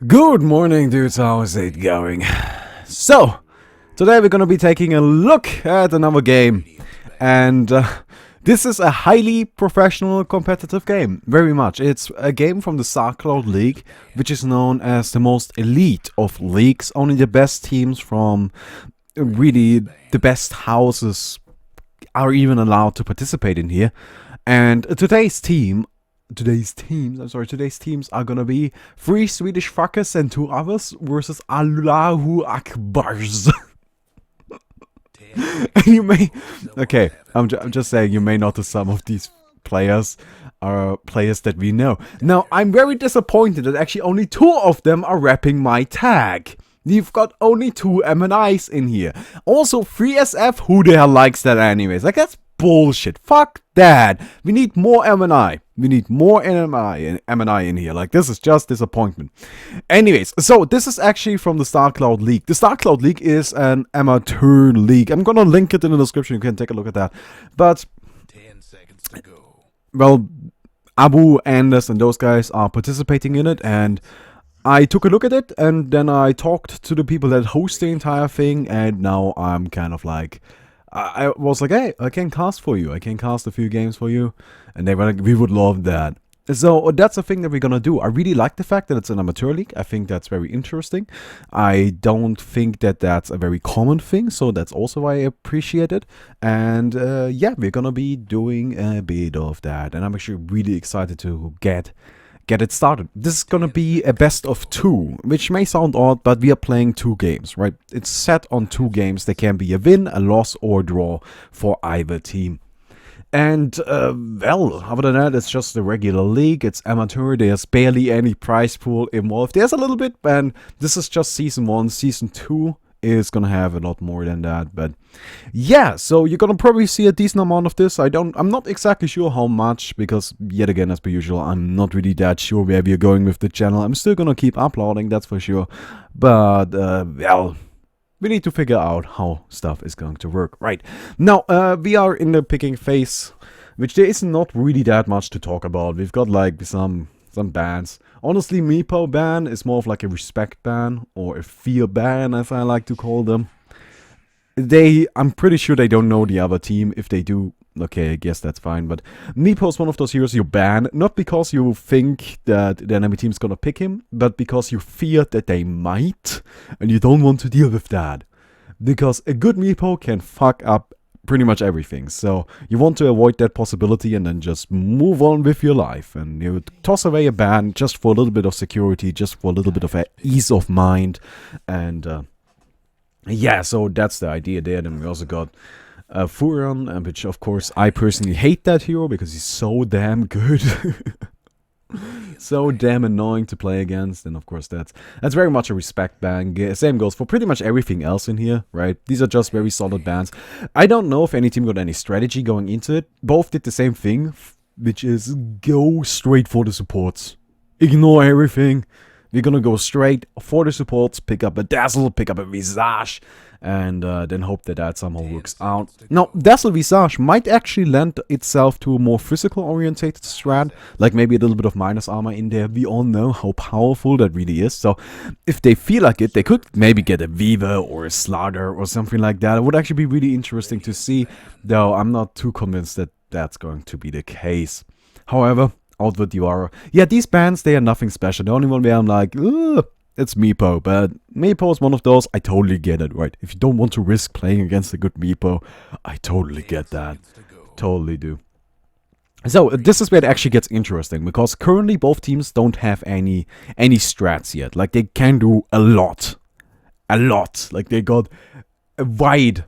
Good morning, dudes. How's it going? So, today we're gonna be taking a look at another game, and this is a highly professional competitive game. Very much. It's a game from the StarCloud League, which is known as the most elite of leagues. Only the best teams from really the best houses are even allowed to participate in here. And today's teams are gonna be 3 Swedish fuckers and 2 others versus Allahu Akbars. And you may, okay, I'm just saying, you may notice some of these players are players that we know. Now, I'm very disappointed that actually only 2 of them are rapping my tag. You've got only 2 M&Is in here. Also, 3SF, who the hell likes that anyways? Like, that's bullshit. Fuck that. We need more M&I. We need more M&I in here. Like, this is just disappointment. Anyways, so this is actually from the StarCloud League. The StarCloud League is an amateur league. I'm gonna link it in the description. You can take a look at that. But 10 seconds to go. well, Abu, Anders, and those guys are participating in it, and I took a look at it, and then I talked to the people that host the entire thing, and now I'm kind of like, I was like, hey, I can cast for you. I can cast a few games for you. And they were like, we would love that. So that's the thing that we're gonna do. I really like the fact that it's an amateur league. I think that's very interesting. I don't think that that's a very common thing, so that's also why I appreciate it. And yeah, we're gonna be doing a bit of that. And I'm actually really excited to get it started. This is gonna be a best of 2, which may sound odd, but we are playing 2 games, right? It's set on 2 games. There can be a win, a loss, or draw for either team. And, well, other than that, it's just a regular league. It's amateur. There's barely any prize pool involved. There's a little bit, and this is just Season 1. Season 2 is gonna have a lot more than that, but yeah, so you're gonna probably see a decent amount of this. I'm not exactly sure how much, because yet again, as per usual, I'm not really that sure where we're going with the channel. I'm still gonna keep uploading, that's for sure, but well, we need to figure out how stuff is going to work. Right, now we are in the picking phase, which there is not really that much to talk about. We've got like some bans. Honestly, Meepo ban is more of like a respect ban, or a fear ban, as I like to call them. I'm pretty sure they don't know the other team. If they do, okay, I guess that's fine. But Meepo is one of those heroes you ban, not because you think that the enemy team's gonna pick him, but because you fear that they might, and you don't want to deal with that. Because a good Meepo can fuck up pretty much everything, so you want to avoid that possibility and then just move on with your life, and you toss away a ban just for a little bit of security, just for a little bit of ease of mind. And yeah, so that's the idea there. Then we also got Furion, which of course I personally hate that hero because he's so damn good. So damn annoying to play against, and of course that's very much a respect ban. Same goes for pretty much everything else in here, right? These are just very solid bans. I don't know if any team got any strategy going into it. Both did the same thing, which is go straight for the supports. Ignore everything. We're gonna go straight for the supports, pick up a Dazzle, pick up a Visage, and then hope that that somehow works out. Now, Dazzle Visage might actually lend itself to a more physical orientated strat, like maybe a little bit of minus armor in there. We all know how powerful that really is, so if they feel like it, they could maybe get a Weaver or a Slaughter or something like that. It would actually be really interesting to see, though I'm not too convinced that that's going to be the case. However, out with you are. Yeah, these bans, they are nothing special. The only one where I'm like, ugh, it's Meepo. But Meepo is one of those, I totally get it, right? If you don't want to risk playing against a good Meepo, I totally get that. Totally do. So, this is where it actually gets interesting, because currently both teams don't have any strats yet. Like, they can do a lot. A lot. Like, they got a wide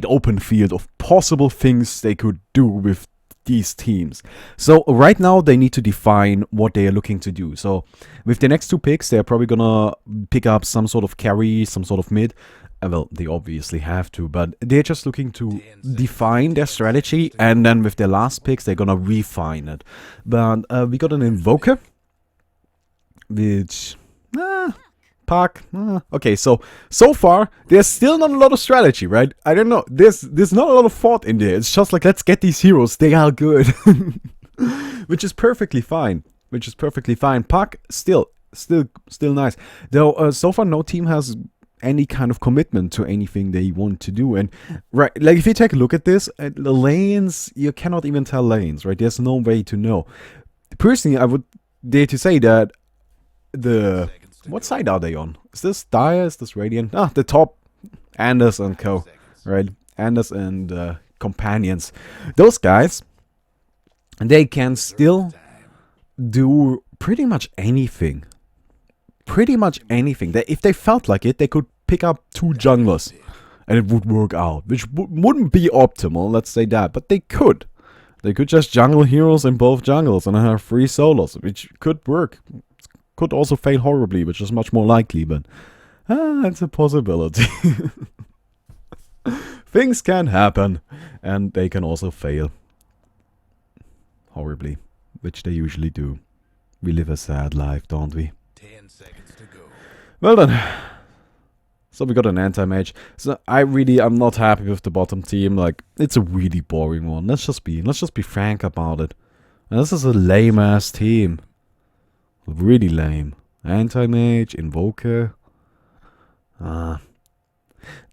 open field of possible things they could do with these teams. So right now they need to define what they are looking to do. So with the next 2 picks, they're probably gonna pick up some sort of carry, some sort of mid. Well, they obviously have to, but they're just looking to define their strategy, and then with their last picks, they're gonna refine it. But we got an Invoker, which Park. Okay, so far there's still not a lot of strategy, right? I don't know. There's not a lot of thought in there. It's just like, let's get these heroes. They are good, which is perfectly fine. Which is perfectly fine. Park still still nice. Though so far no team has any kind of commitment to anything they want to do. And right, like if you take a look at this, the lanes, you cannot even tell lanes, right? There's no way to know. Personally, I would dare to say that what side are they on? Is this Dire? Is this Radiant? Ah, the top, Anders and co, right? Anders and companions. Those guys, they can still do pretty much anything. Pretty much anything. If they felt like it, they could pick up 2 junglers and it would work out, which wouldn't be optimal, let's say that, but they could. They could just jungle heroes in both jungles and have 3 solos, which could work. Could also fail horribly, which is much more likely, but it's a possibility. Things can happen, and they can also fail horribly, which they usually do. We live a sad life, don't we? 10 seconds to go. Well then. So we got an anti-mage. So I'm not happy with the bottom team. Like, it's a really boring one. Let's just be frank about it. And this is a lame ass team. Really lame. Anti-mage, Invoker. The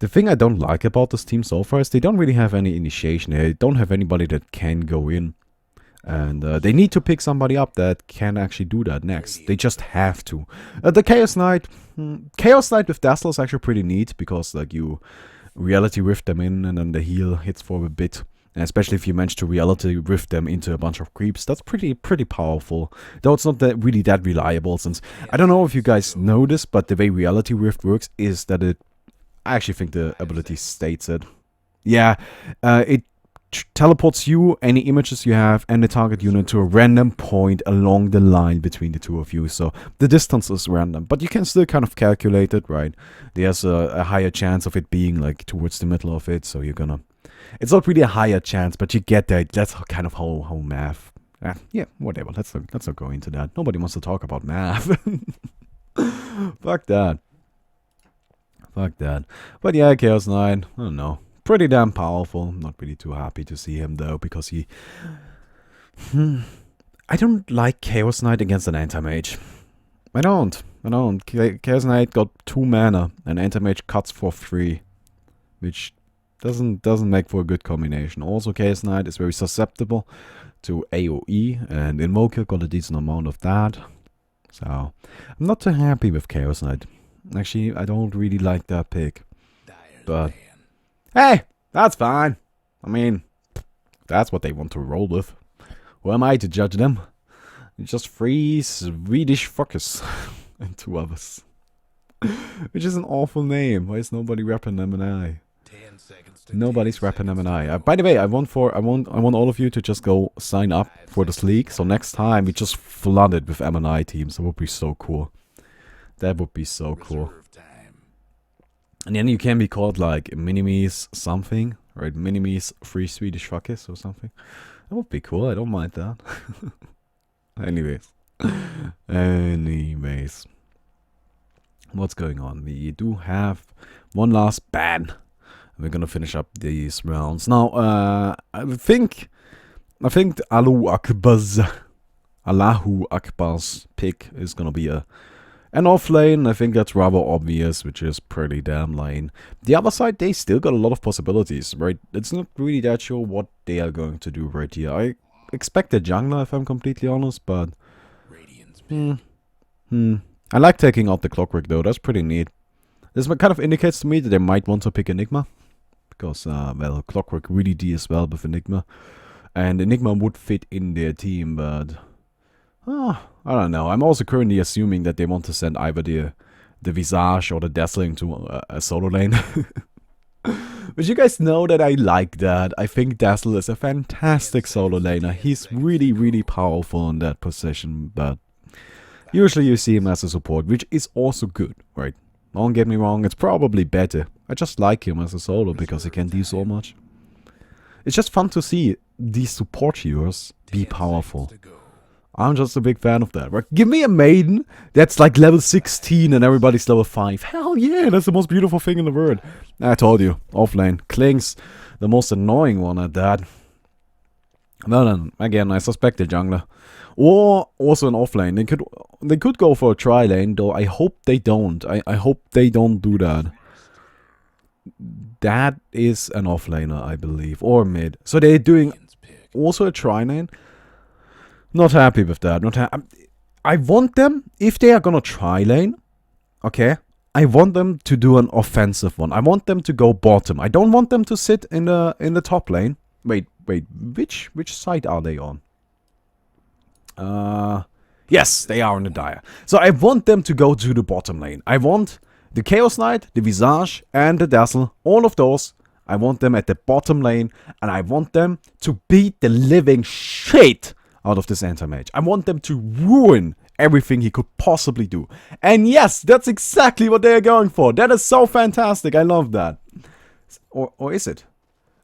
thing I don't like about this team so far is they don't really have any initiation. They don't have anybody that can go in. And they need to pick somebody up that can actually do that next. They just have to. The Chaos Knight with Dazzle is actually pretty neat because like you reality rift them in and then the heal hits for a bit. And especially if you manage to reality rift them into a bunch of creeps, that's pretty powerful. Though it's not really that reliable, since I don't know if you guys know this, but the way reality rift works is that I actually think the ability states it. Yeah, it teleports you, any images you have, and the target unit to a random point along the line between the two of you. So the distance is random, but you can still kind of calculate it, right? There's a higher chance of it being like towards the middle of it, so you're gonna... It's not really a higher chance, but you get that. That's kind of how math... yeah, whatever. Let's not go into that. Nobody wants to talk about math. Fuck that. Fuck that. But yeah, Chaos Knight, I don't know. Pretty damn powerful. Not really too happy to see him though, because he... I don't like Chaos Knight against an anti-mage. I don't. Chaos Knight got 2 mana, and anti-mage cuts for 3. Which doesn't make for a good combination. Also, Chaos Knight is very susceptible to AoE, and Invoker got a decent amount of that. So, I'm not too happy with Chaos Knight. Actually, I don't really like that pick. But, hey, that's fine. I mean, that's what they want to roll with. Who am I to judge them? Just 3 Swedish fuckers. And 2 others. Which is an awful name. Why is nobody rapping them an eye? Nobody's rapping them an eye. By the way, I want all of you to just go sign up for this league. So next time we just flood it with M&I teams. That would be so cool. That would be so cool. And then you can be called like Minimis something, right? Minimis 3 Swedish fuckers or something. That would be cool. I don't mind that. Anyways. What's going on? We do have one last ban. We're gonna finish up these rounds. Now, I think Allahu Akbar's pick is gonna be an off lane. I think that's rather obvious, which is pretty damn lane. The other side, they still got a lot of possibilities, right? It's not really that sure what they are going to do right here. I expect a jungler, if I'm completely honest, but... I like taking out the Clockwork, though. That's pretty neat. This kind of indicates to me that they might want to pick Enigma. Because, well, Clockwork really deals well with Enigma. And Enigma would fit in their team, but... I don't know. I'm also currently assuming that they want to send either the Visage or the Dazzling to a solo lane. But you guys know that I like that. I think Dazzle is a fantastic solo laner. He's really, really powerful in that position, but... Usually you see him as a support, which is also good, right? Don't get me wrong, it's probably better. I just like him as a solo because he can do so much. It's just fun to see these support heroes be powerful. I'm just a big fan of that, right? Give me a maiden that's like level 16 and everybody's level 5. Hell yeah, that's the most beautiful thing in the world. I told you, offlane. Kling's the most annoying one at that. Well then, again, I suspect a jungler. Or also an off lane. They could go for a tri lane, though I hope they don't. I hope they don't do that. That is an off laner, I believe. Or mid. So they're doing also a tri lane. Not happy with that. I want them, if they are gonna tri lane, okay, I want them to do an offensive one. I want them to go bottom. I don't want them to sit in the top lane. Wait, which side are they on? Yes, they are on the Dire. So I want them to go to the bottom lane. I want the Chaos Knight, the Visage, and the Dazzle, all of those. I want them at the bottom lane, and I want them to beat the living shit out of this anti-mage. I want them to ruin everything he could possibly do. And yes, that's exactly what they are going for. That is so fantastic. I love that. Or is it?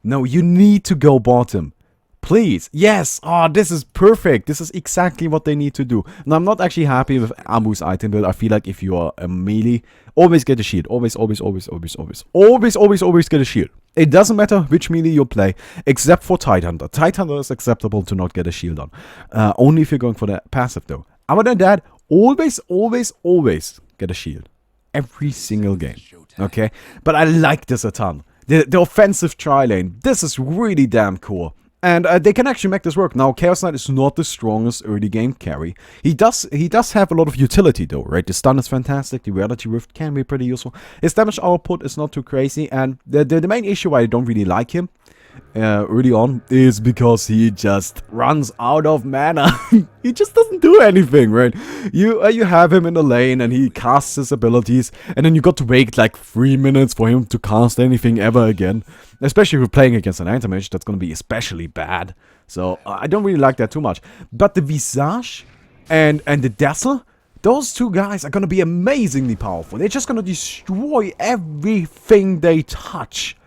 No, you need to go bottom. Please. Yes. Oh, this is perfect. This is exactly what they need to do. Now, I'm not actually happy with Amu's item build. I feel like if you are a melee, always get a shield. Always get a shield. It doesn't matter which melee you play, except for Tidehunter. Tidehunter is acceptable to not get a shield on. Only if you're going for the passive, though. Other than that, always get a shield. Every single game. Okay? But I like this a ton. The offensive tri-lane. This is really damn cool. And they can actually make this work. Now, Chaos Knight is not the strongest early game carry. He does have a lot of utility though, right? The stun is fantastic. The Reality Rift can be pretty useful. His damage output is not too crazy. And the main issue why I don't really like him early on is because he just runs out of mana. He just doesn't do anything, right? You have him in the lane and he casts his abilities, and then you got to wait like 3 minutes for him to cast anything ever again. Especially if you're playing against an anti-mage, that's gonna be especially bad. So I don't really like that too much. But the Visage and the Dazzle, those two guys are gonna be amazingly powerful. They're just gonna destroy everything they touch.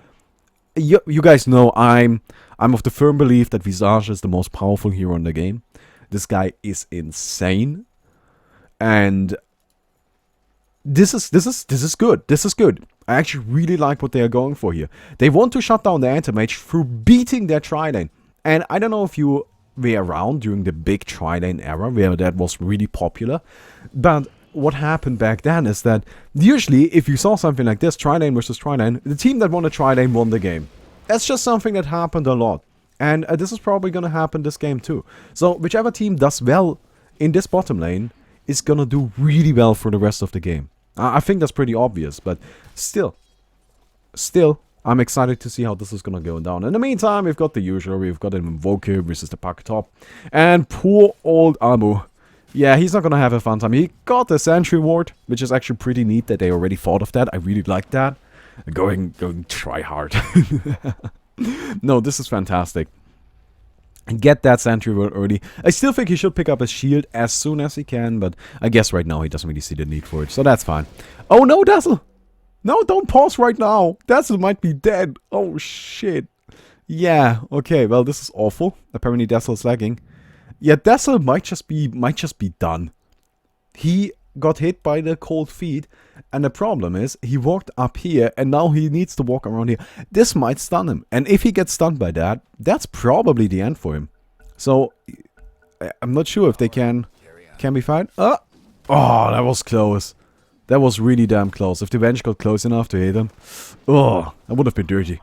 You guys know I'm of the firm belief that Visage is the most powerful hero in the game. This guy is insane, and this is good. This is good. I actually really like what they are going for here. They want to shut down the anti-mage through beating their tri-lane. And I don't know if you were around during the big tri-lane era where that was really popular, but what happened back then is that usually if you saw something like this, tri-lane versus tri-lane, the team that won the tri-lane won the game. That's just something that happened a lot. And this is probably going to happen this game too. So whichever team does well in this bottom lane is going to do really well for the rest of the game. I think that's pretty obvious, but still, I'm excited to see how this is going to go down. In the meantime, we've got the usual. We've got an Invoker versus the Puck Top. And poor old Amu. Yeah, he's not going to have a fun time. He got the Sentry Ward, which is actually pretty neat that they already thought of that. I really like that. Going try hard. No, this is fantastic. Get that Sentry Ward early. I still think he should pick up his shield as soon as he can, but I guess right now he doesn't really see the need for it, so that's fine. Oh no, Dazzle! No, don't pause right now. Dazzle might be dead. Oh shit. Yeah, okay, well this is awful. Apparently Dazzle is lagging. Yeah, Dazzle might just be done. He got hit by the cold feet, and the problem is he walked up here and now he needs to walk around here. This might stun him, and if he gets stunned by that, that's probably the end for him. So I'm not sure if they can be fine. Oh, that was close. That was really damn close. If the bench got close enough to hit him, oh, that would have been dirty.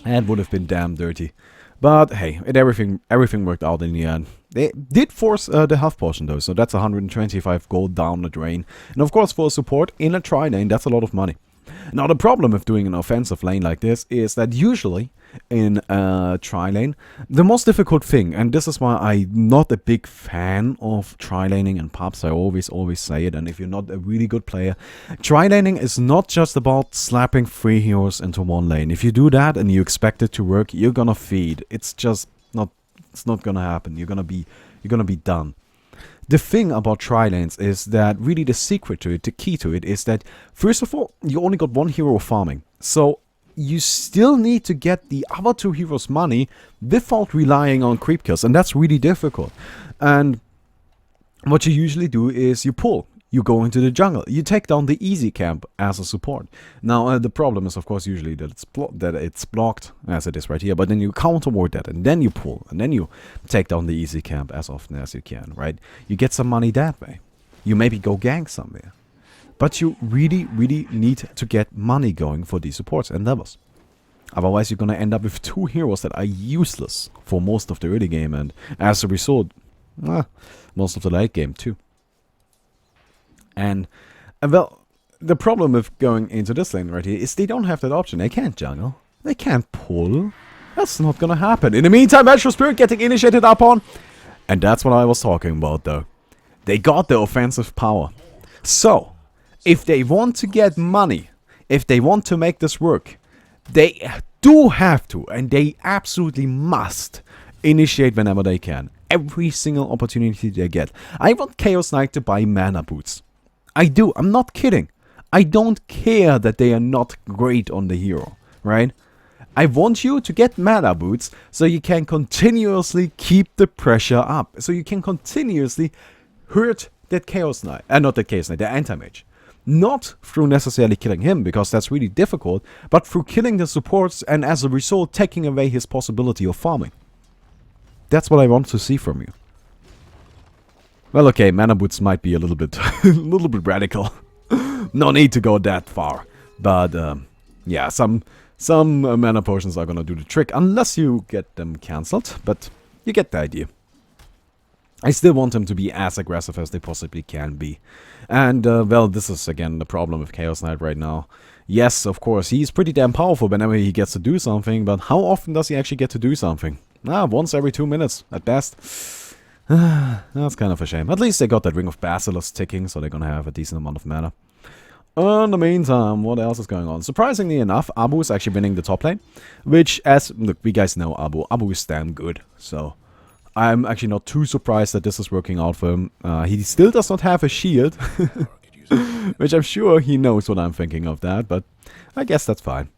That would have been damn dirty. But hey, everything worked out in the end. They did force the health potion though, so that's 125 gold down the drain. And of course for support in a tri-lane, that's a lot of money. Now the problem with doing an offensive lane like this is that usually in a tri-lane, the most difficult thing, and this is why I'm not a big fan of tri-laning and pubs, I always say it, and if you're not a really good player, tri-laning is not just about slapping 3 heroes into one lane. If you do that and you expect it to work, you're gonna feed. It's not gonna happen. You're gonna be done. The thing about tri-lanes is that really the secret to it, the key to it, is that first of all, you only got 1 hero farming. So you still need to get the other 2 heroes money without relying on creep kills, and that's really difficult. And what you usually do is you pull. you go into the jungle. You take down the easy camp as a support. Now, the problem is, of course, usually that it's blocked, as it is right here. But then you counterward that, and then you pull, and then you take down the easy camp as often as you can, right? You get some money that way. You maybe go gank somewhere. But you really, really need to get money going for these supports and levels. Otherwise, you're going to end up with 2 heroes that are useless for most of the early game, and as a result, most of the late game too. And, well, the problem with going into this lane right here is they don't have that option. They can't jungle. They can't pull. That's not gonna happen. In the meantime, Metro Spirit getting initiated upon. And that's what I was talking about, though. They got the offensive power. So, if they want to get money, if they want to make this work, they do have to, and they absolutely must, initiate whenever they can. Every single opportunity they get. I want Chaos Knight to buy mana boots. I do. I'm not kidding. I don't care that they are not great on the hero, right? I want you to get mana boots so you can continuously keep the pressure up. So you can continuously hurt that Chaos Knight. Not that Chaos Knight, the anti-mage. Not through necessarily killing him, because that's really difficult, but through killing the supports and as a result taking away his possibility of farming. That's what I want to see from you. Well, okay, mana boots might be a little bit radical. No need to go that far. But, yeah, some mana potions are gonna do the trick, unless you get them cancelled. But you get the idea. I still want them to be as aggressive as they possibly can be. And, well, this is, again, the problem with Chaos Knight right now. Yes, of course, he's pretty damn powerful whenever he gets to do something, but how often does he actually get to do something? Once every 2 minutes, at best. That's kind of a shame. At least they got that Ring of Basilisk ticking, so they're gonna have a decent amount of mana. In the meantime, what else is going on? Surprisingly enough, Abu is actually winning the top lane. Which, look, we guys know Abu. Abu is damn good, so I'm actually not too surprised that this is working out for him. He still does not have a shield, which I'm sure he knows what I'm thinking of that, but I guess that's fine.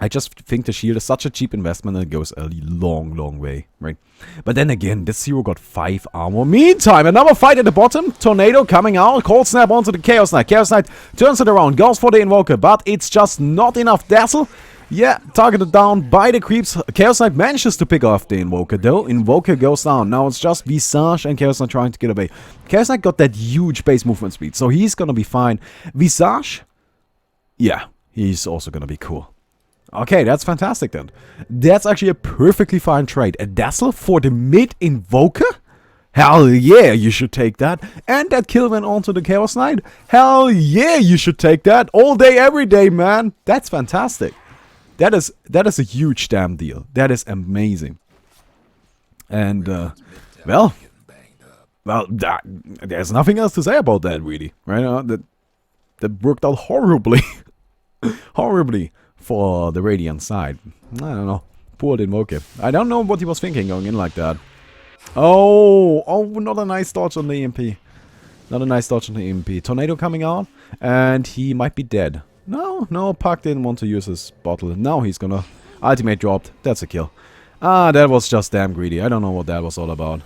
I just think the shield is such a cheap investment and it goes a long, long way, right? But then again, this hero got 5 armor. Meantime, another fight at the bottom. Tornado coming out. Cold Snap onto the Chaos Knight. Chaos Knight turns it around, goes for the Invoker, but it's just not enough. Dazzle, yeah, targeted down by the creeps. Chaos Knight manages to pick off the Invoker, though. Invoker goes down. Now it's just Visage and Chaos Knight trying to get away. Chaos Knight got that huge base movement speed, so he's gonna be fine. Visage, yeah, he's also gonna be cool. Okay, that's fantastic then. That's actually a perfectly fine trade. A Dazzle for the mid-Invoker? Hell yeah, you should take that. And that kill went onto the Chaos Knight? Hell yeah, you should take that. All day, every day, man. That's fantastic. That is a huge damn deal. That is amazing. And, well, there's nothing else to say about that, really. Right? That worked out horribly. Horribly. For the Radiant side. I don't know. Poor Invoker. I don't know what he was thinking going in like that. Oh, not a nice dodge on the EMP. Not a nice dodge on the EMP. Tornado coming out, and he might be dead. No, Puck didn't want to use his bottle. Now he's gonna... Ultimate dropped. That's a kill. That was just damn greedy. I don't know what that was all about.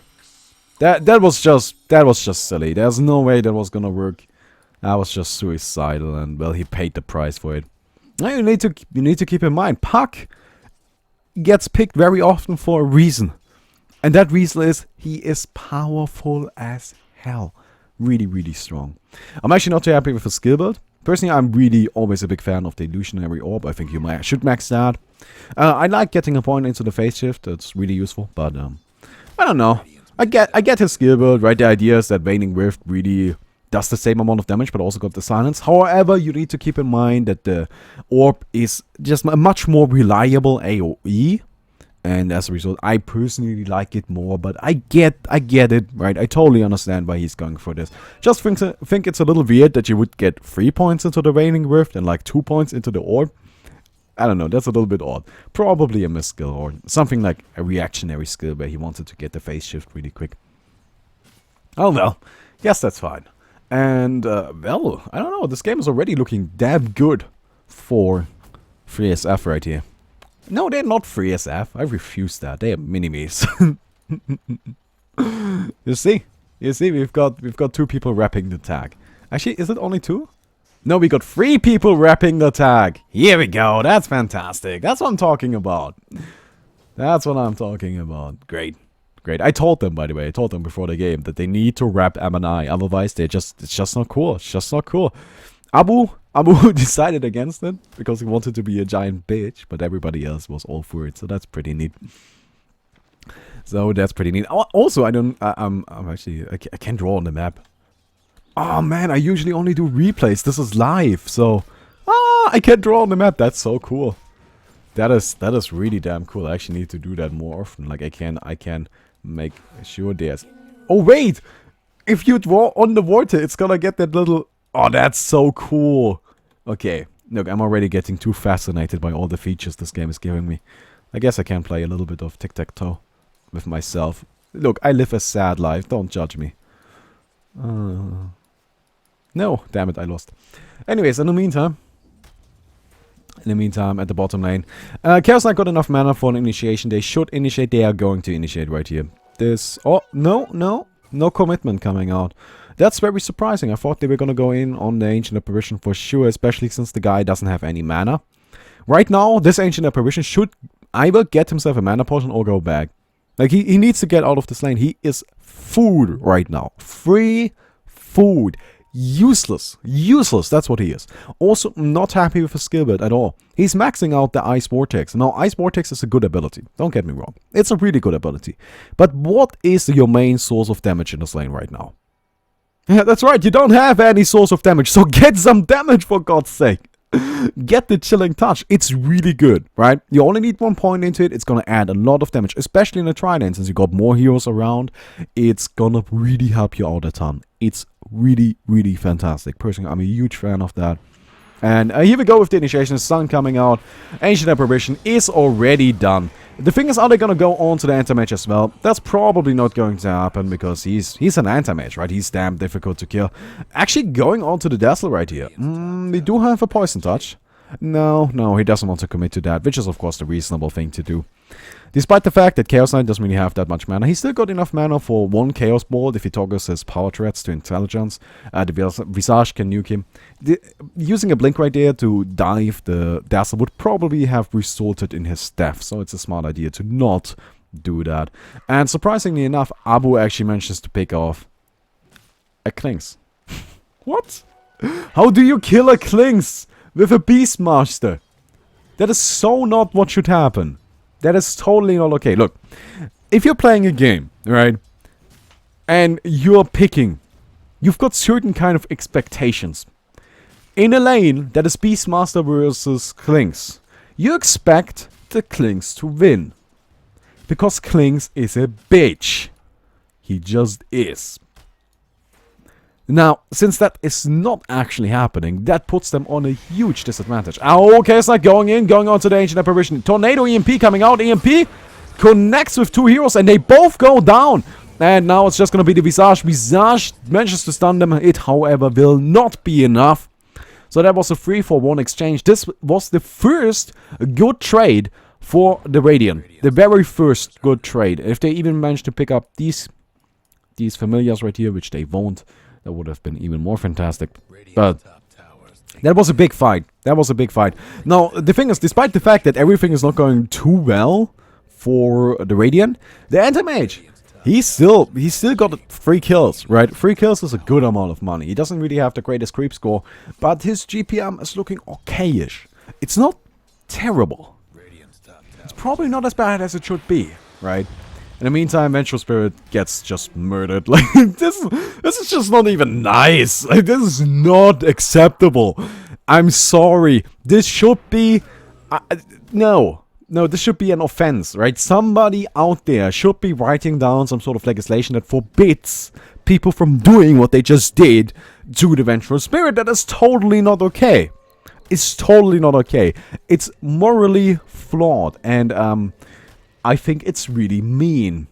That was just silly. There's no way that was gonna work. That was just suicidal, and, well, he paid the price for it. Now you need to keep in mind, Puck gets picked very often for a reason. And that reason is he is powerful as hell. Really, really strong. I'm actually not too happy with the skill build. Personally, I'm really always a big fan of the Illusionary Orb. I think you should max that. I like getting a point into the phase shift. It's really useful, but I don't know. I get his skill build, right? The idea is that Waning Rift really does the same amount of damage, but also got the silence. However, you need to keep in mind that the orb is just a much more reliable AoE, and as a result, I personally like it more. But I get it, right? I totally understand why he's going for this. Just think it's a little weird that you would get 3 points into the Waning Rift and like 2 points into the orb. I don't know, that's a little bit odd. Probably a miss skill or something like a reactionary skill where he wanted to get the phase shift really quick. Oh well, yes, that's fine. And, well, I don't know, this game is already looking damn good for 3SF right here. No, they're not 3SF. I refuse that. They are Minimis. You see? You see, we've got 2 people wrapping the tag. Actually, is it only 2? No, we got 3 people wrapping the tag. Here we go. That's fantastic. That's what I'm talking about. That's what I'm talking about. Great. Great. I told them, by the way, I told them before the game that they need to wrap M&I. Otherwise, it's just not cool. It's just not cool. Abu decided against it because he wanted to be a giant bitch, but everybody else was all for it. So that's pretty neat. Also, I'm actually, I can't draw on the map. Oh man, I usually only do replays. This is live, so I can't draw on the map. That's so cool. That is really damn cool. I actually need to do that more often. Like I can make sure there's. Oh wait, if you draw on the water, it's gonna get that little. Oh, that's so cool. Okay, look, I'm already getting too fascinated by all the features this game is giving me. I guess I can play a little bit of tic-tac-toe with myself. Look, I live a sad life. Don't judge me. No, damn it, I lost. Anyways, in the meantime, at the bottom lane, Chaos Knight got enough mana for an initiation. They should initiate. They are going to initiate right here. Oh, no commitment coming out. That's very surprising. I thought they were going to go in on the Ancient Apparition for sure, especially since the guy doesn't have any mana. Right now, this Ancient Apparition should either get himself a mana potion or go back. Like, he needs to get out of this lane. He is food right now. Free food. Useless. Useless, that's what he is. Also, not happy with his skill build at all. He's maxing out the Ice Vortex. Now, Ice Vortex is a good ability. Don't get me wrong. It's a really good ability. But what is your main source of damage in this lane right now? Yeah, that's right. You don't have any source of damage. So get some damage, for God's sake. Get the Chilling Touch. It's really good, right? You only need 1 point into it. It's going to add a lot of damage, especially in the Trident. Since you got more heroes around, it's going to really help you out a ton. It's really, really fantastic. Personally, I'm a huge fan of that. And here we go with the initiation. Sun coming out. Ancient Apparition is already done. The thing is, are they going to go on to the anti-mage as well? That's probably not going to happen because he's an anti-mage, right? He's damn difficult to kill. Actually, going on to the Dazzle right here. They do have a Poison Touch. No, he doesn't want to commit to that, which is, of course, the reasonable thing to do. Despite the fact that Chaos Knight doesn't really have that much mana, he's still got enough mana for 1 Chaos Bolt if he toggles his power threats to intelligence. The Visage can nuke him. Using a blink right there to dive the Dazzle would probably have resulted in his death, so it's a smart idea to not do that. And surprisingly enough, Abu actually manages to pick off a Klings. What? How do you kill a Klings with a Beastmaster? That is so not what should happen. That is totally not okay. Look, if you're playing a game, right, and you're picking, you've got certain kind of expectations. In a lane that is Beastmaster versus Klings, you expect the Klings to win. Because Klings is a bitch. He just is. Now, since that is not actually happening, that puts them on a huge disadvantage. Oh, okay, it's like going on to the Ancient Apparition. Tornado EMP coming out. EMP connects with 2 heroes and they both go down. And now it's just going to be the Visage. Visage manages to stun them. It, however, will not be enough. So that was a 3-for-1 exchange. This was the first good trade for the Radiant. The very first good trade. If they even managed to pick up these familiars right here, which they won't, that would have been even more fantastic. But that was a big fight. Now, the thing is, despite the fact that everything is not going too well for the Radiant, the anti-mage, he's still got 3 kills, right? 3 kills is a good amount of money. He doesn't really have the greatest creep score, but his GPM is looking okayish. It's not terrible. It's probably not as bad as it should be, right? In the meantime, Vengeful Spirit gets just murdered. Like, this is just not even nice. Like, this is not acceptable. I'm sorry. This should be... No, this should be an offense, right? Somebody out there should be writing down some sort of legislation that forbids people from doing what they just did to the Vengeful Spirit. That is totally not okay. It's totally not okay. It's morally flawed, and I think it's really mean.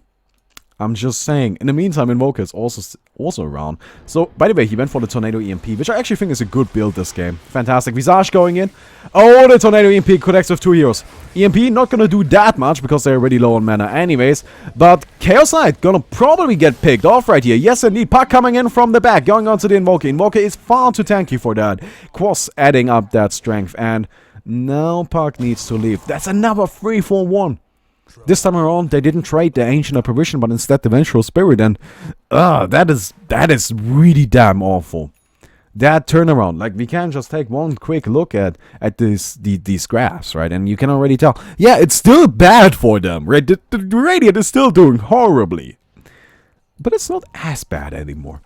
I'm just saying. In the meantime, Invoker is also also around. So, by the way, he went for the Tornado EMP, which I actually think is a good build this game. Fantastic. Visage going in. Oh, the Tornado EMP connects with 2 heroes. EMP not gonna do that much because they're already low on mana anyways. But Chaos Knight gonna probably get picked off right here. Yes, indeed. Puck coming in from the back, going on to the Invoker. Invoker is far too tanky for that. Quas adding up that strength. And now Puck needs to leave. That's another 3-4-1. This time around, they didn't trade the Ancient Apparition, but instead the Vengeful Spirit, and that is really damn awful. That turnaround, like, we can just take one quick look at these graphs, right, and you can already tell, yeah, it's still bad for them, right, the Radiant is still doing horribly, but it's not as bad anymore.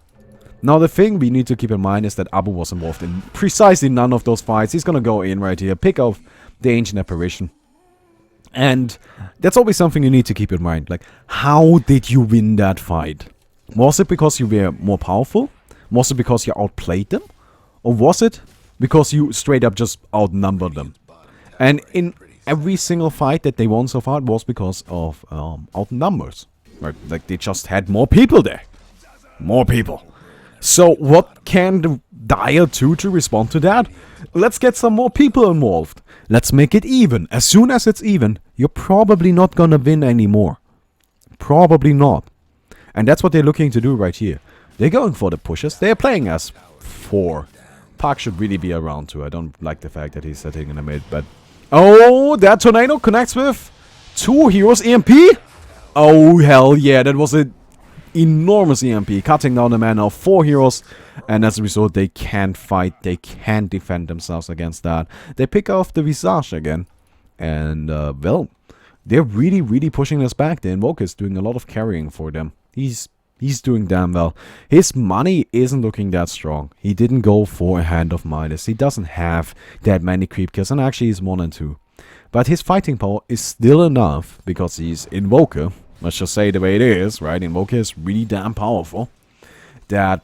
Now, the thing we need to keep in mind is that Abu was involved in precisely none of those fights. He's gonna go in right here, pick up the Ancient Apparition. And that's always something you need to keep in mind. Like, how did you win that fight? Was it because you were more powerful? Was it because you outplayed them? Or was it because you straight up just outnumbered them? And in every single fight that they won so far, it was because of outnumbers. Right? Like, they just had more people there. More people. So, what can the Dire do to respond to that? Let's get some more people involved. Let's make it even. As soon as it's even, you're probably not gonna win anymore. Probably not. And that's what they're looking to do right here. They're going for the pushes. They're playing as 4. Park should really be around too. I don't like the fact that he's sitting in the mid, but... Oh, that Tornado connects with 2 heroes. EMP? Oh, hell yeah. That was an enormous EMP. Cutting down the mana of 4 heroes. And as a result, they can't fight. They can't defend themselves against that. They pick off the Visage again. And, well, they're really, really pushing this back. The Invoker is doing a lot of carrying for them. He's doing damn well. His money isn't looking that strong. He didn't go for a Hand of Midas. He doesn't have that many creep kills. And actually, he's 1 and 2. But his fighting power is still enough because he's Invoker. Let's just say the way it is, right? Invoker is really damn powerful. That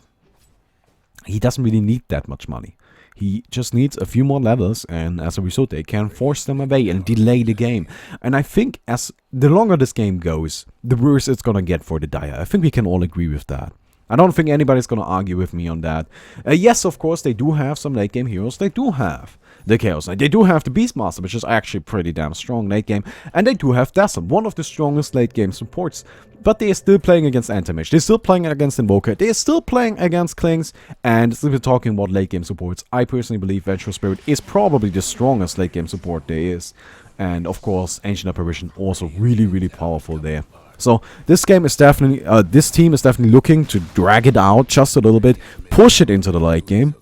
he doesn't really need that much money. He just needs a few more levels, and as a result, they can force them away and delay the game. And I think as the longer this game goes, the worse it's gonna get for the Dire. I think we can all agree with that. I don't think anybody's gonna argue with me on that. Yes, of course, they do have some late game heroes. They do have the Chaos Knight. They do have the Beastmaster, which is actually pretty damn strong late game. And they do have Dazzle, one of the strongest late game supports. But they are still playing against Anti-Mage. They're still playing against Invoker. They are still playing against Klings. And since we're talking about late game supports, I personally believe Vengeful Spirit is probably the strongest late game support there is. And of course, Ancient Apparition also really, really powerful there. So this game is definitely, this team is definitely looking to drag it out just a little bit, push it into the late game,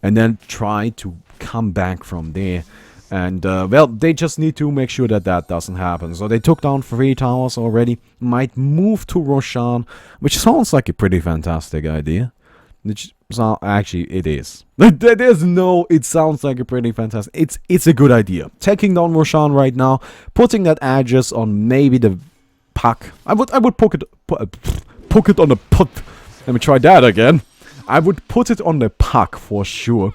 and then try to come back from there. And, well, they just need to make sure that that doesn't happen. So they took down 3 towers already. Might move to Roshan, which sounds like a pretty fantastic idea. Which, so, actually, it is. There's no, it sounds like a pretty fantastic... It's a good idea. Taking down Roshan right now, putting that Aegis on maybe the Puck. I would put it on the put. Let me try that again. I would put it on the Puck for sure.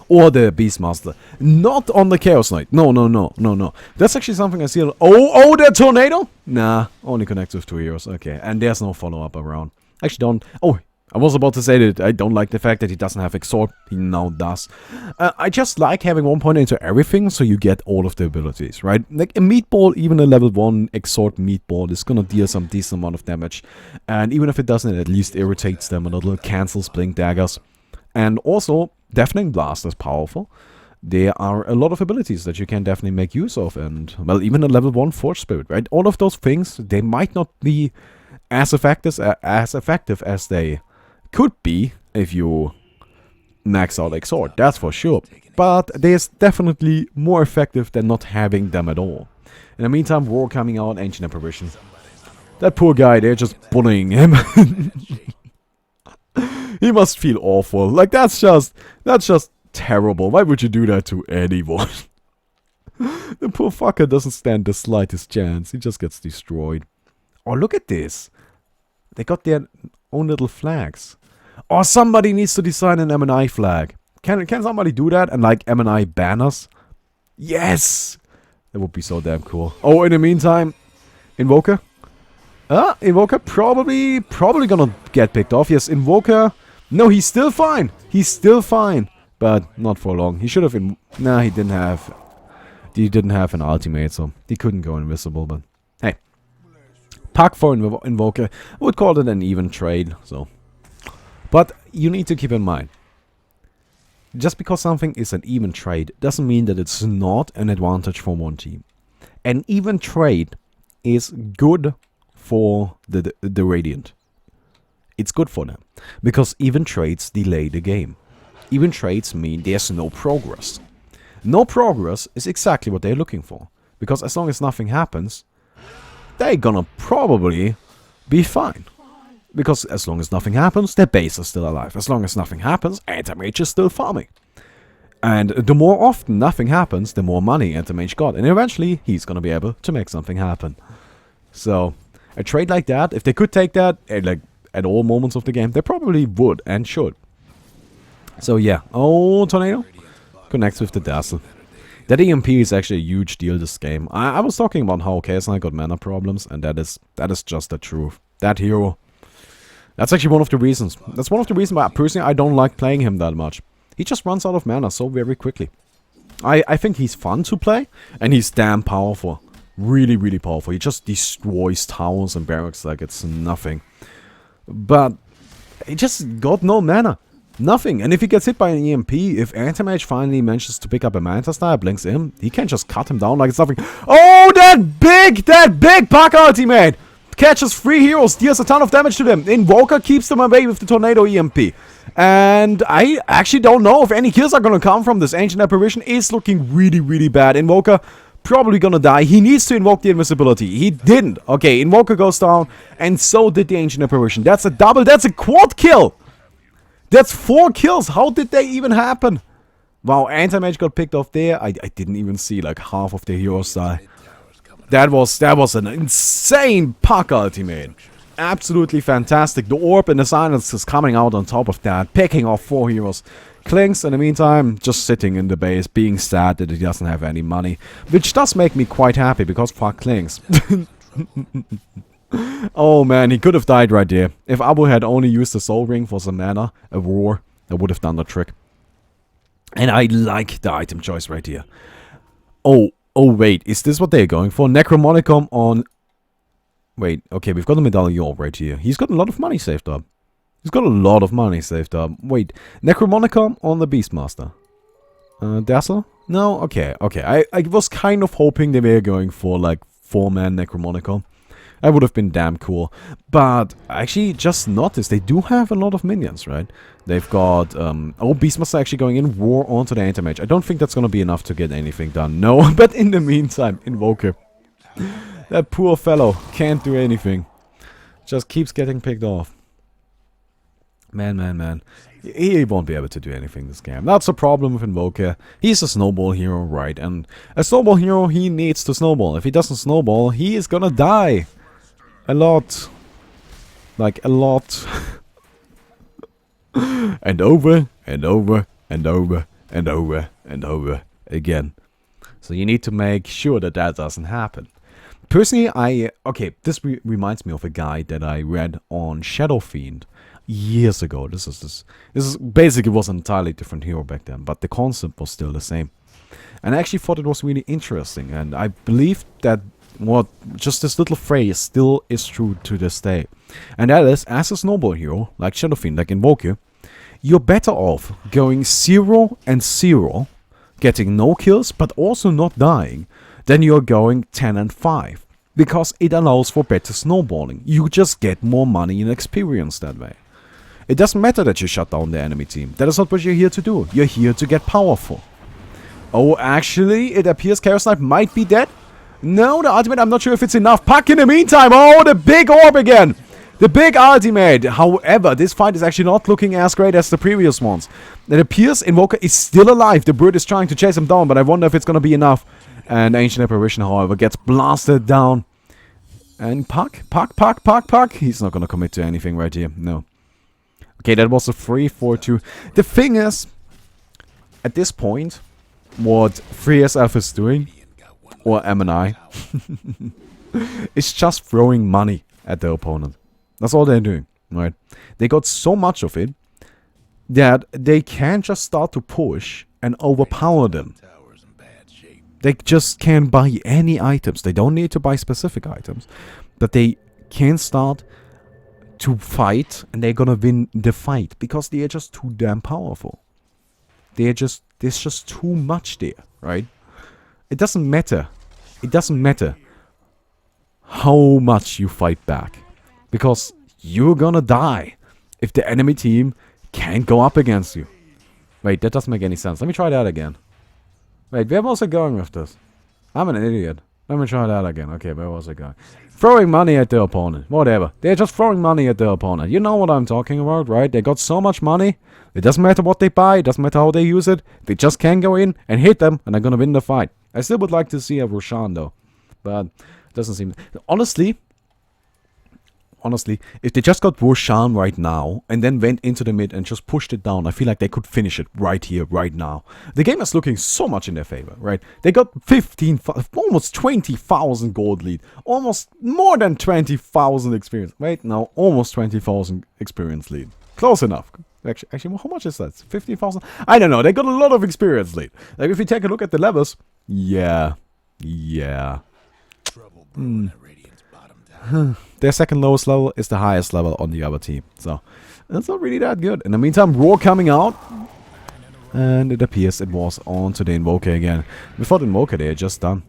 Or the Beastmaster. Not on the Chaos Knight. No. That's actually something I see. Oh, the Tornado? Nah, only connects with 2 heroes. Okay, and there's no follow-up around. Actually, don't... Oh, I was about to say that I don't like the fact that he doesn't have Exhort. He now does. I just like having 1 point into everything so you get all of the abilities, right? Like a Meatball, even a level 1 Exhort Meatball is gonna deal some decent amount of damage. And even if it doesn't, it at least irritates them a little, cancels Blink Daggers. And also, Deafening Blast is powerful. There are a lot of abilities that you can definitely make use of. And, well, even a level 1 Forge Spirit, right? All of those things, they might not be as effective as they could be if you max out Exhort, that's for sure. But they're definitely more effective than not having them at all. In the meantime, War coming out, Ancient Apparition. That poor guy, they're just bullying him. He must feel awful. Like, that's just terrible. Why would you do that to anyone? The poor fucker doesn't stand the slightest chance. He just gets destroyed. Oh, look at this. They got their own little flags. Oh, somebody needs to design an M&I flag. Can somebody do that? And like M&I banners? Yes! That would be so damn cool. Oh, in the meantime, Invoker. Invoker probably gonna get picked off. Yes, Invoker. No, he's still fine. He's still fine. But not for long. He should have nah, he didn't have... He didn't have an ultimate, so he couldn't go invisible, but... Hey. Puck for Invoker. I would call it an even trade, so... But you need to keep in mind. Just because something is an even trade doesn't mean that it's not an advantage for one team. An even trade is good for the Radiant. It's good for them. Because even trades delay the game. Even trades mean there's no progress. No progress is exactly what they're looking for. Because as long as nothing happens, they're gonna probably be fine. Because as long as nothing happens, their base is still alive. As long as nothing happens, Anti-Mage is still farming. And the more often nothing happens, the more money Anti-Mage got. And eventually, he's gonna be able to make something happen. So, a trade like that, if they could take that, like, at all moments of the game, they probably would and should. So yeah, Tornado connects with the Dazzle. That EMP is actually a huge deal this game. I was talking about how KSI got mana problems, and that is just the truth. That hero, that's actually one of the reasons. That's one of the reasons why personally I don't like playing him that much. He just runs out of mana so very quickly. I think he's fun to play, and he's damn powerful. Really, really powerful. He just destroys towers and barracks like it's nothing. But he just got no mana. Nothing. And if he gets hit by an EMP, if Anti-Mage finally manages to pick up a Manta Star, blinks in, he can just cut him down like it's nothing. Oh, that big Puck ultimate! Catches 3 heroes, deals a ton of damage to them. Invoker keeps them away with the Tornado EMP. And I actually don't know if any kills are gonna come from this. Ancient Apparition is looking really, really bad. Invoker probably gonna die. He needs to invoke the invisibility. He didn't. Okay, Invoker goes down, and so did the Ancient Apparition. That's a double, that's a quad kill! That's 4 kills! How did they even happen? Wow, Anti-Mage got picked off there. I didn't even see like half of the heroes die. That was an insane Puck ultimate. Absolutely fantastic. The orb and the silence is coming out on top of that, picking off 4 heroes. Klinks, in the meantime, just sitting in the base, being sad that he doesn't have any money. Which does make me quite happy, because fuck Klinks. Oh man, he could have died right there. If Abu had only used the Soul Ring for some mana, a roar, that would have done the trick. And I like the item choice right here. Oh wait, is this what they're going for? Necromonicon on... Wait, okay, we've got a Medallion right here. He's got a lot of money saved up. He's got a lot of money saved up. Wait, Necromonicon on the Beastmaster. Dazzle? No? Okay. I was kind of hoping they were going for like 4-man Necromonicon. That would have been damn cool. But I actually just noticed they do have a lot of minions, right? They've got... Beastmaster actually going in war onto the Anti-Mage. I don't think that's going to be enough to get anything done. No, but in the meantime, Invoker. That poor fellow can't do anything. Just keeps getting picked off. Man. He won't be able to do anything this game. That's a problem with Invoker. He's a snowball hero, right? And a snowball hero, he needs to snowball. If he doesn't snowball, he is gonna die. A lot. Like, a lot. And over, and over, and over, and over, and over again. So you need to make sure that that doesn't happen. Personally, okay, this reminds me of a guide that I read on Shadow Fiend years ago. This is basically was an entirely different hero back then, but the concept was still the same. And I actually thought it was really interesting, and I believe that just this little phrase still is true to this day. And that is, as a snowball hero, like Shadow Fiend, like Invoker, you're better off going 0 and 0, getting no kills, but also not dying, than you're going 10 and 5. Because it allows for better snowballing. You just get more money and experience that way. It doesn't matter that you shut down the enemy team. That is not what you're here to do. You're here to get powerful. Oh, actually, it appears Chaos Knight might be dead. No, the ultimate, I'm not sure if it's enough. Puck in the meantime. Oh, the big orb again. The big ultimate. However, this fight is actually not looking as great as the previous ones. It appears Invoker is still alive. The bird is trying to chase him down, but I wonder if it's going to be enough. And Ancient Apparition, however, gets blasted down. And Puck. He's not going to commit to anything right here. No. Okay, that was a 3-4-2. The thing is, at this point, what 3SF is doing, or M&I, is just throwing money. at their opponent. That's all they're doing, right? They got so much of it that they can't just start to push and overpower them. Tower's in bad shape. They just can't buy any items. They don't need to buy specific items. But they can start to fight, and they're gonna win the fight because they are just too damn powerful. There's just too much there, right? It doesn't matter. It doesn't matter how much you fight back, because you're gonna die if the enemy team can't go up against you. Wait, that doesn't make any sense. Let me try that again. Wait, where was I going with this? I'm an idiot. Let me try that again. Okay, where was I going? Throwing money at their opponent. Whatever. They're just throwing money at their opponent. You know what I'm talking about, right? They got so much money. It doesn't matter what they buy. It doesn't matter how they use it. They just can go in and hit them, and they're gonna win the fight. I still would like to see a Roshan, though. But it doesn't seem... Honestly, if they just got Roshan right now and then went into the mid and just pushed it down, I feel like they could finish it right here, right now. The game is looking so much in their favor, right? They got almost 20,000 gold lead. Almost more than 20,000 experience. Wait, no, almost 20,000 experience lead. Close enough. Actually, how much is that? 50,000? I don't know. They got a lot of experience lead. Like, if you take a look at the levels, yeah. Trouble brewing at Radiant's bottom tower. Their second lowest level is the highest level on the other team. So, it's not really that good. In the meantime, Roar coming out. And it appears it was on to the Invoker again. Before the Invoker, they are just done.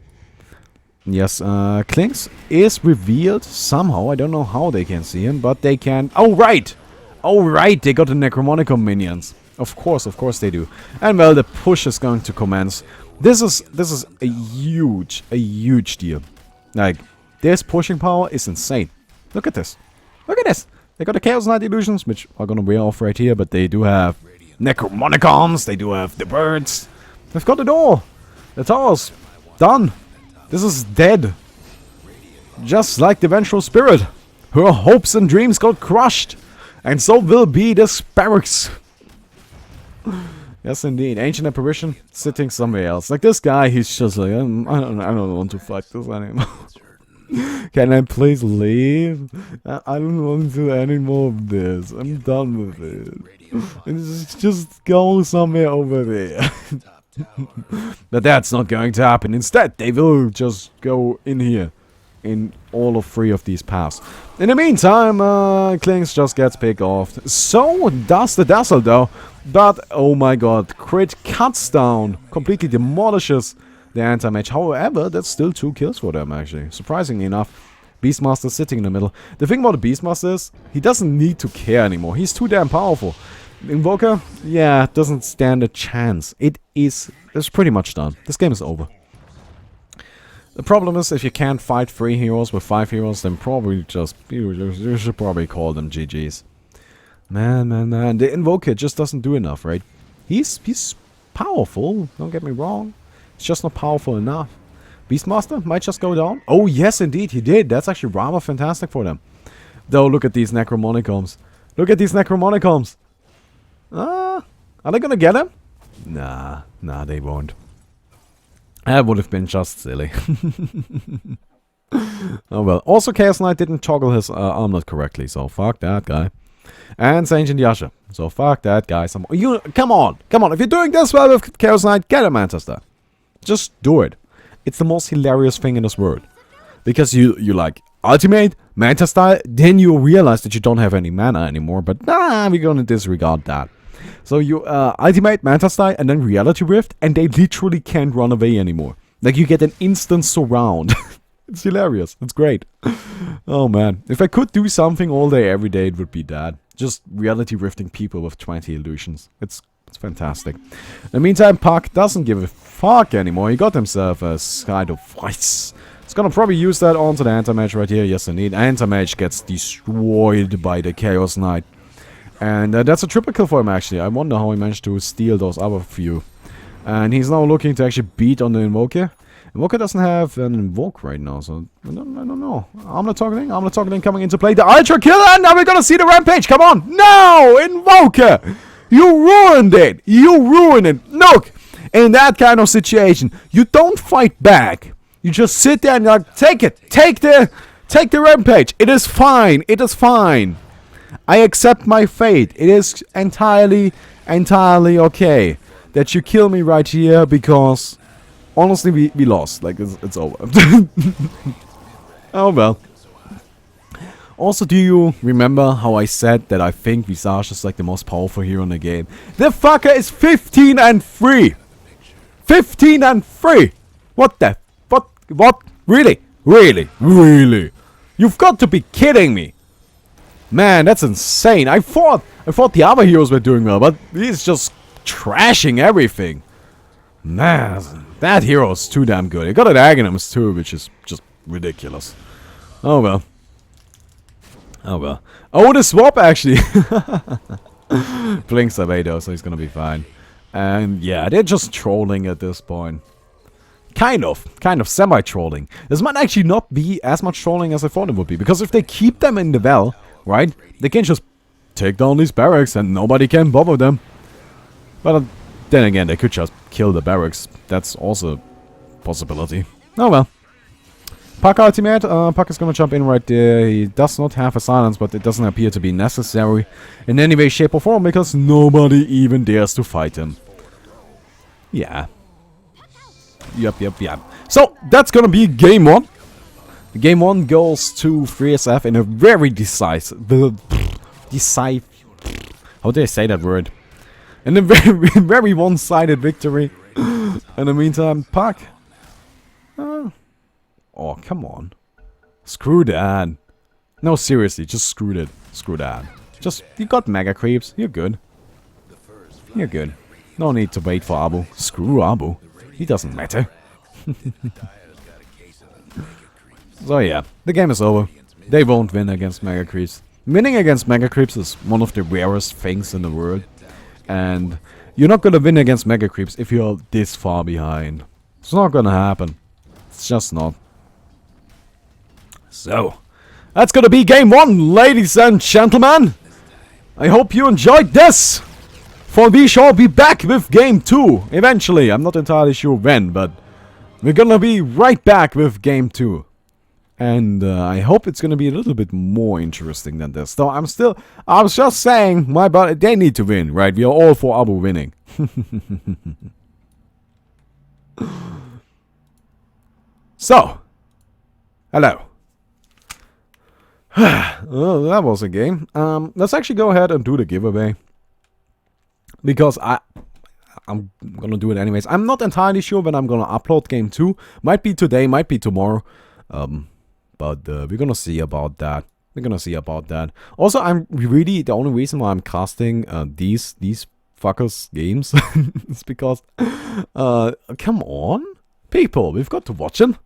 Yes, Klinks is revealed somehow. I don't know how they can see him, but they can... Oh, right! Oh, right! They got the Necromonicon minions. Of course they do. And, well, the push is going to commence. This is a huge deal. Like, this pushing power is insane. Look at this. Look at this. They got the Chaos Knight illusions, which are gonna wear off right here, but they do have Necromonicons. They do have the birds. They've got it all. The tower's done. This is dead. Just like the Vengeful Spirit. Her hopes and dreams got crushed. And so will be this barracks. Yes, indeed. Ancient Apparition sitting somewhere else. Like, this guy, he's just like, I don't want to fight this anymore. Can I please leave? I don't want to do any more of this. I'm done with it. Just go somewhere over there. But that's not going to happen. Instead, they will just go in here. In all of 3 of these paths. In the meantime, Klinks just gets picked off. So does the Dazzle, though. But, oh my god, crit cuts down. Completely demolishes the anti-mage. However, that's still 2 kills for them, actually. Surprisingly enough. Beastmaster sitting in the middle. The thing about the Beastmaster is, he doesn't need to care anymore. He's too damn powerful. Invoker, yeah, doesn't stand a chance. It's pretty much done. This game is over. The problem is, if you can't fight 3 heroes with 5 heroes, then probably just... You should probably call them GG's. Man. The Invoker just doesn't do enough, right? He's powerful, don't get me wrong. It's just not powerful enough. Beastmaster might just go down. Oh, yes, indeed, he did. That's actually rather fantastic for them. Though, look at these Necromonicons. Look at these Necromonicons. Are they gonna get him? Nah, they won't. That would have been just silly. Oh well. Also, Chaos Knight didn't toggle his armlet correctly, so fuck that guy. And Ancient Yasha. So fuck that guy. Come on. If you're doing this well with Chaos Knight, get a Manta Star. Just do it. It's the most hilarious thing in this world. Because you like, ultimate, Manta Star, then you realize that you don't have any mana anymore, but nah, we're gonna disregard that. So you ultimate Manta Star and then Reality Rift, and they literally can't run away anymore. Like, you get an instant surround. It's hilarious. It's great. Oh man. If I could do something all day, every day, it would be that. Just reality rifting people with 20 illusions. It's fantastic. In the meantime, Puck doesn't give a fuck anymore. He got himself a Sky of Voice. He's gonna probably use that onto the Anti-Mage right here. Yes, indeed. Anti-Mage gets destroyed by the Chaos Knight. And that's a triple kill for him, actually. I wonder how he managed to steal those other few. And he's now looking to actually beat on the Invoker. Invoker doesn't have an Invoke right now, so I don't know. Armlet Targeting coming into play. The Ultra Killer, and now we're gonna see the Rampage. Come on! No! Invoker! You ruined it! Look! In that kind of situation, you don't fight back. You just sit there and you're like, take it! Take Take the rampage. It is fine. It is fine. I accept my fate. It is entirely okay that you kill me right here because honestly we lost. Like it's over. Oh well. Also, do you remember how I said that I think Visage is like the most powerful hero in the game? The fucker is 15 and 3. 15 and 3. What the? What? Really? Really? You've got to be kidding me. Man, that's insane. I thought the other heroes were doing well, but he's just trashing everything. Man, that hero is too damn good. He got an Aghanims too, which is just ridiculous. Oh well. Oh, the swap actually. Blinks away though, so he's gonna be fine. And yeah, they're just trolling at this point. Kind of semi-trolling. This might actually not be as much trolling as I thought it would be, because if they keep them in the well, right, they can just take down these barracks and nobody can bother them. But then again, they could just kill the barracks. That's also a possibility. Oh well. Puck ultimate. Puck is gonna jump in right there. He does not have a silence, but it doesn't appear to be necessary in any way, shape or form, because nobody even dares to fight him. Yeah. Yep. So, that's gonna be game 1. Game 1 goes to 3SF in a very decisive... How do I say that word? In a very one-sided victory. In the meantime, Puck... Oh, come on. Screw that. No, seriously, just screw it. Screw that. Just, you got mega creeps. You're good. You're good. No need to wait for Abu. Screw Abu. He doesn't matter. So yeah, the game is over. They won't win against mega creeps. Winning against mega creeps is one of the rarest things in the world. And you're not gonna win against mega creeps if you're this far behind. It's not gonna happen. It's just not. So, that's gonna be game 1, ladies and gentlemen. I hope you enjoyed this. For we shall be back with game 2 eventually. I'm not entirely sure when, but we're gonna be right back with game 2. And I hope it's gonna be a little bit more interesting than this. Though I was just saying, they need to win, right? We are all for Abu winning. So, hello. Well, that was a game. Let's actually go ahead and do the giveaway. Because I'm gonna do it anyways. I'm not entirely sure when I'm gonna upload game 2. Might be today, might be tomorrow. But we're gonna see about that. Also, the only reason why I'm casting these fuckers games is because come on, people, we've got to watch them.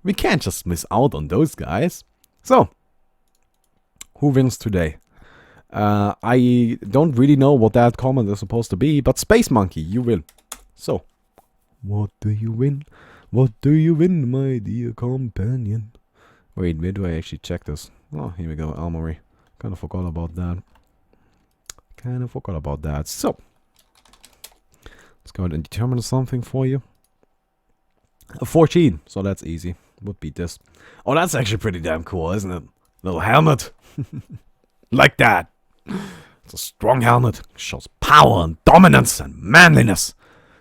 We can't just miss out on those guys. So, who wins today? I don't really know what that comment is supposed to be, but Space Monkey, you win. So, what do you win? What do you win, my dear companion? Wait, where do I actually check this? Oh, here we go, Armory. Kinda forgot about that. So, let's go ahead and determine something for you. A 14, so that's easy. Would be this. Oh, that's actually pretty damn cool, isn't it? Little helmet. Like that. It's a strong helmet. Shows power and dominance and manliness.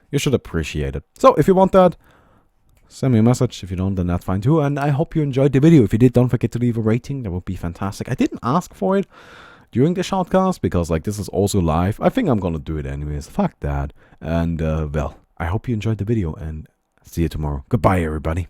You should appreciate it. So, if you want that, send me a message. If you don't, then that's fine too. And I hope you enjoyed the video. If you did, don't forget to leave a rating. That would be fantastic. I didn't ask for it during the shoutcast because, like, this is also live. I think I'm gonna do it anyways. Fuck that. And, well, I hope you enjoyed the video and see you tomorrow. Goodbye, everybody.